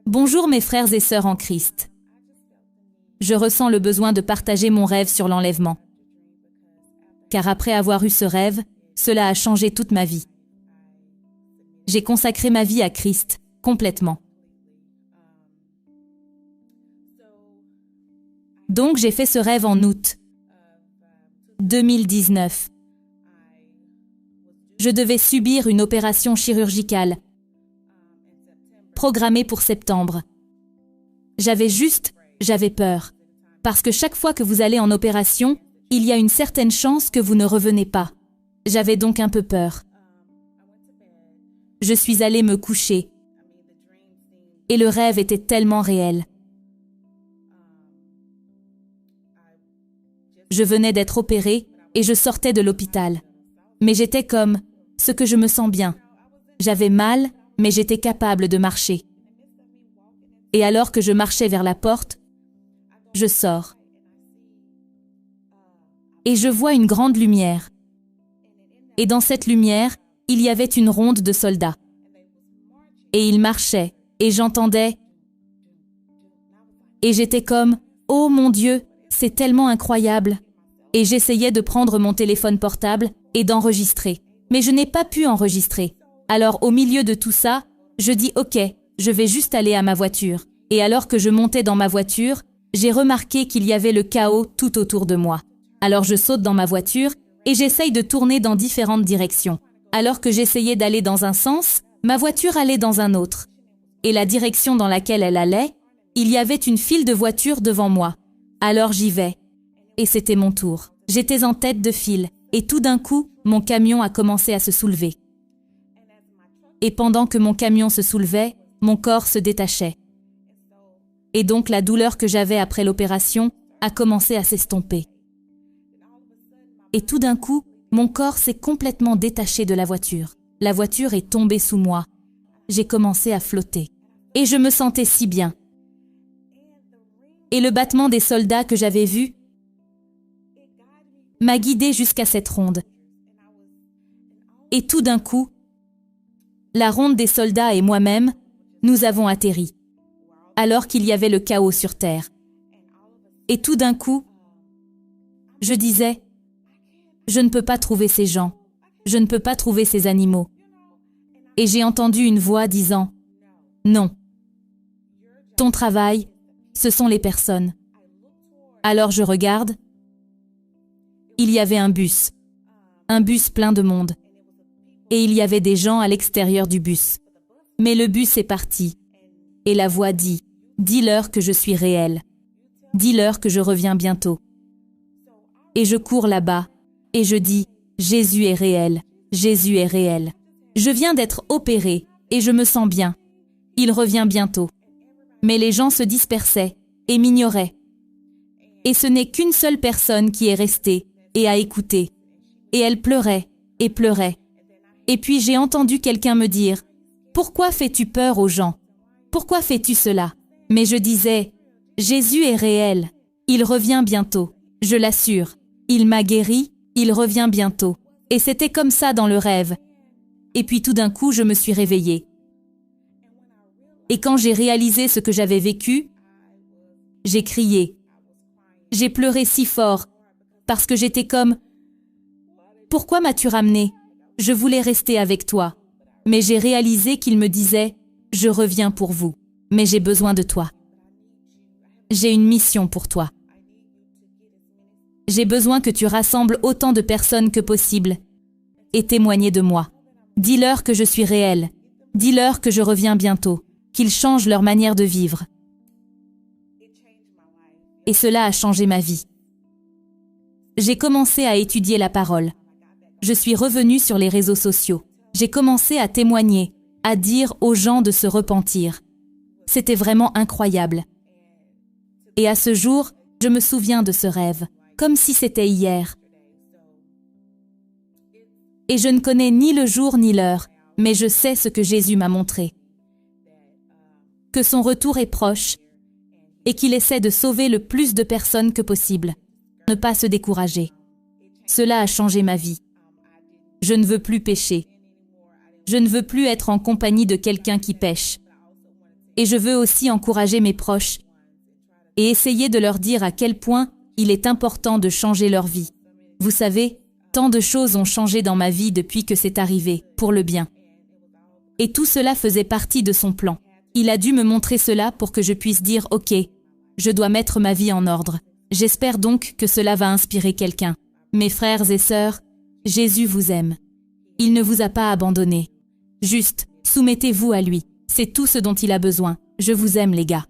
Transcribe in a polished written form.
Bonjour mes frères et sœurs en Christ. Je ressens le besoin de partager mon rêve sur l'enlèvement. Car après avoir eu ce rêve, cela a changé toute ma vie. J'ai consacré ma vie à Christ, complètement. Donc j'ai fait ce rêve en août 2019. Je devais subir une opération chirurgicale, programmée pour septembre. J'avais peur. Parce que chaque fois que vous allez en opération, il y a une certaine chance que vous ne revenez pas. J'avais donc un peu peur. Je suis allée me coucher. Et le rêve était tellement réel. Je venais d'être opérée et je sortais de l'hôpital. Mais j'étais comme ce que je me sens bien. J'avais mal, mais j'étais capable de marcher. Et alors que je marchais vers la porte, je sors. Et je vois une grande lumière. Et dans cette lumière, il y avait une ronde de soldats. Et ils marchaient, et j'entendais. Et j'étais comme, oh mon Dieu, c'est tellement incroyable. Et j'essayais de prendre mon téléphone portable et d'enregistrer. Mais je n'ai pas pu enregistrer. Alors au milieu de tout ça, je dis ok, je vais juste aller à ma voiture. Et alors que je montais dans ma voiture, j'ai remarqué qu'il y avait le chaos tout autour de moi. Alors je saute dans ma voiture et j'essaye de tourner dans différentes directions. Alors que j'essayais d'aller dans un sens, ma voiture allait dans un autre. Et la direction dans laquelle elle allait, il y avait une file de voitures devant moi. Alors j'y vais. Et c'était mon tour. J'étais en tête de file. Et tout d'un coup, mon camion a commencé à se soulever. Et pendant que mon camion se soulevait, mon corps se détachait. Et donc la douleur que j'avais après l'opération a commencé à s'estomper. Et tout d'un coup, mon corps s'est complètement détaché de la voiture. La voiture est tombée sous moi. J'ai commencé à flotter. Et je me sentais si bien. Et le battement des soldats que j'avais vu m'a guidée jusqu'à cette ronde. Et tout d'un coup, la ronde des soldats et moi-même, nous avons atterri, alors qu'il y avait le chaos sur terre. Et tout d'un coup, je disais, je ne peux pas trouver ces gens, je ne peux pas trouver ces animaux. Et j'ai entendu une voix disant, non, ton travail, ce sont les personnes. Alors je regarde, il y avait un bus plein de monde. Et il y avait des gens à l'extérieur du bus. Mais le bus est parti. Et la voix dit, dis-leur que je suis réel. Dis-leur que je reviens bientôt. Et je cours là-bas, et je dis, Jésus est réel, Jésus est réel. Je viens d'être opéré, et je me sens bien. Il revient bientôt. Mais les gens se dispersaient, et m'ignoraient. Et ce n'est qu'une seule personne qui est restée, et a écouté. Et elle pleurait, et pleurait. Et puis j'ai entendu quelqu'un me dire, « Pourquoi fais-tu peur aux gens? Pourquoi fais-tu cela ?» Mais je disais, « Jésus est réel. Il revient bientôt. Je l'assure. Il m'a guéri. Il revient bientôt. » Et c'était comme ça dans le rêve. Et puis tout d'un coup, je me suis réveillée. Et quand j'ai réalisé ce que j'avais vécu, j'ai crié. J'ai pleuré si fort, parce que j'étais comme, « Pourquoi m'as-tu ramené ? Je voulais rester avec toi. » Mais j'ai réalisé qu'il me disait, « Je reviens pour vous, mais j'ai besoin de toi. J'ai une mission pour toi. J'ai besoin que tu rassembles autant de personnes que possible et témoigner de moi. Dis-leur que je suis réel. Dis-leur que je reviens bientôt, qu'ils changent leur manière de vivre. » Et cela a changé ma vie. J'ai commencé à étudier la parole. Je suis revenue sur les réseaux sociaux. J'ai commencé à témoigner, à dire aux gens de se repentir. C'était vraiment incroyable. Et à ce jour, je me souviens de ce rêve, comme si c'était hier. Et je ne connais ni le jour ni l'heure, mais je sais ce que Jésus m'a montré. Que son retour est proche et qu'il essaie de sauver le plus de personnes que possible. Ne pas se décourager. Cela a changé ma vie. Je ne veux plus pécher. Je ne veux plus être en compagnie de quelqu'un qui pêche. Et je veux aussi encourager mes proches et essayer de leur dire à quel point il est important de changer leur vie. Vous savez, tant de choses ont changé dans ma vie depuis que c'est arrivé, pour le bien. Et tout cela faisait partie de son plan. Il a dû me montrer cela pour que je puisse dire « Ok, je dois mettre ma vie en ordre ». J'espère donc que cela va inspirer quelqu'un. Mes frères et sœurs, Jésus vous aime. Il ne vous a pas abandonné. Juste, soumettez-vous à lui. C'est tout ce dont il a besoin. Je vous aime les gars.